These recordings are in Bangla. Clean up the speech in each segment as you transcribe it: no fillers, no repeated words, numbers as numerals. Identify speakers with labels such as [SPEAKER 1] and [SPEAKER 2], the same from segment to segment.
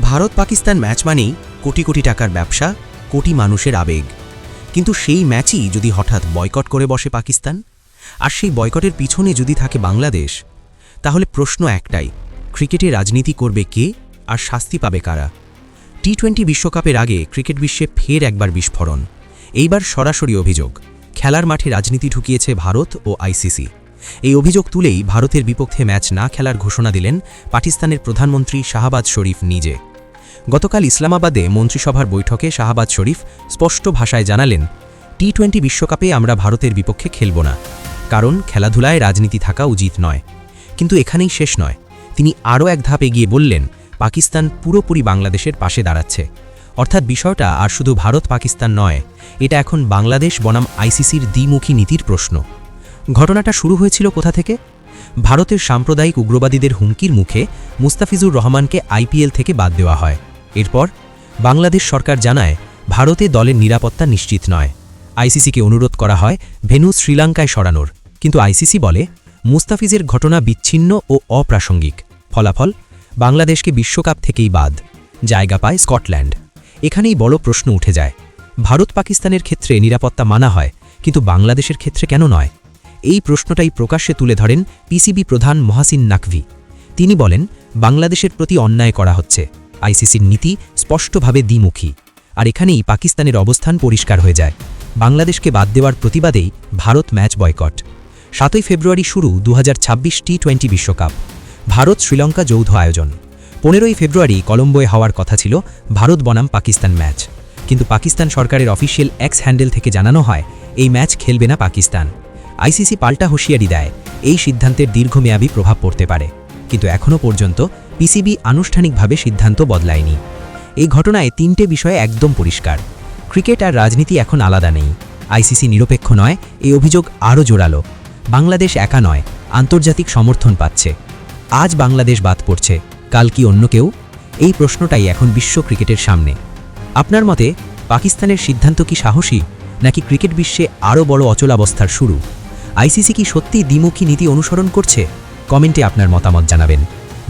[SPEAKER 1] ভারত পাকিস্তান ম্যাচ মানেই কোটি কোটি টাকার ব্যবসা, কোটি মানুষের আবেগ। কিন্তু সেই ম্যাচই যদি হঠাৎ বয়কট করে বসে পাকিস্তান, আর সেই বয়কটের পিছনে যদি থাকে বাংলাদেশ, তাহলে প্রশ্ন একটাই, ক্রিকেটে রাজনীতি করবে কে আর শাস্তি পাবে কারা? টি-20 বিশ্বকাপের আগে ক্রিকেট বিশ্বে ফের একবার বিস্ফোরণ। এইবার সরাসরি অভিযোগ, খেলার মাঠে রাজনীতি ঢুকিয়েছে ভারত ও আইসিসি। এই অভিযোগ তুলেই ভারতের বিপক্ষে ম্যাচ না খেলার ঘোষণা দিলেন পাকিস্তানের প্রধানমন্ত্রী শাহবাজ শরীফ নিজে। গতকাল ইসলামাবাদে মন্ত্রিসভার বৈঠকে শাহবাজ শরীফ স্পষ্ট ভাষায় জানালেন, টি-20 বিশ্বকাপে আমরা ভারতের বিপক্ষে খেলব না, কারণ খেলাধুলায় রাজনীতি থাকা উচিত নয়। কিন্তু এখানেই শেষ নয়, তিনি আরও এক ধাপ এগিয়ে বললেন, পাকিস্তান পুরোপুরি বাংলাদেশের পাশে দাঁড়াচ্ছে। অর্থাৎ বিষয়টা আর শুধু ভারত পাকিস্তান নয়, এটা এখন বাংলাদেশ বনাম আইসিসির দ্বিমুখী নীতির প্রশ্ন। ঘটনাটা শুরু হয়েছিল কোথা থেকে? ভারতের সাম্প্রদায়িক উগ্রবাদীদের হুমকির মুখে মুস্তাফিজুর রহমানকে আইপিএল থেকে বাদ দেওয়া হয়। এরপর বাংলাদেশ সরকার জানায়, ভারতে দলের নিরাপত্তা নিশ্চিত নয়। আইসিসিকে অনুরোধ করা হয় ভেন্যু শ্রীলঙ্কায় সরানোর, কিন্তু আইসিসি বলে মুস্তাফিজের ঘটনা বিচ্ছিন্ন ও অপ্রাসঙ্গিক। ফলাফল, বাংলাদেশকে বিশ্বকাপ থেকেই বাদ, জায়গা পায় স্কটল্যান্ড। এখানেই বড় প্রশ্ন উঠে যায়, ভারত পাকিস্তানের ক্ষেত্রে নিরাপত্তা মানা হয়, কিন্তু বাংলাদেশের ক্ষেত্রে কেন নয়? এই প্রশ্নটাই প্রকাশ্যে তুলে ধরেন পিসিবি প্রধান মহাসিন নাকভি। তিনি বলেন, বাংলাদেশের প্রতি অন্যায় করা হচ্ছে, আইসিসির নীতি স্পষ্টভাবে দ্বিমুখী। আর এখানেই পাকিস্তানের অবস্থান পরিষ্কার হয়ে যায়, বাংলাদেশকে বাদ দেওয়ার প্রতিবাদেই ভারত ম্যাচ বয়কট। 7 ফেব্রুয়ারি শুরু 2026 টি-20 বিশ্বকাপ, ভারত শ্রীলঙ্কা যৌথ আয়োজন। 15 ফেব্রুয়ারি কলম্বোয় হওয়ার কথা ছিল ভারত বনাম পাকিস্তান ম্যাচ, কিন্তু পাকিস্তান সরকারের অফিসিয়াল এক্স হ্যান্ডেল থেকে জানানো হয় এই ম্যাচ খেলবে না পাকিস্তান। আইসিসি পাল্টা হুঁশিয়ারি দেয়, এই সিদ্ধান্তের দীর্ঘমেয়াদী প্রভাব পড়তে পারে। কিন্তু এখনও পর্যন্ত পিসিবি আনুষ্ঠানিকভাবে সিদ্ধান্ত বদলায়নি। এই ঘটনায় 3টে বিষয় একদম পরিষ্কার, ক্রিকেট আর রাজনীতি এখন আলাদা নেই। আইসিসি নিরপেক্ষ নয়, এই অভিযোগ আরও জোরালো। বাংলাদেশ একা নয়, আন্তর্জাতিক সমর্থন পাচ্ছে। আজ বাংলাদেশ বাদ পড়ছে, কাল কি অন্য কেউ? এই প্রশ্নটাই এখন বিশ্ব ক্রিকেটের সামনে। আপনার মতে পাকিস্তানের সিদ্ধান্ত কি সাহসী, নাকি ক্রিকেট বিশ্বে আরও বড় অচলাবস্থার শুরু? আইসিসি কি সত্যি দ্বিমুখী নীতি অনুসরণ করছে? কমেন্টে আপনার মতামত জানাবেন।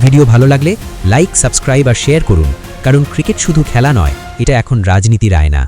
[SPEAKER 1] ভিডিও ভালো লাগলে লাইক, সাবস্ক্রাইব আর শেয়ার করুন, কারণ ক্রিকেট শুধু খেলা নয়, এটা এখন রাজনীতির আয়না।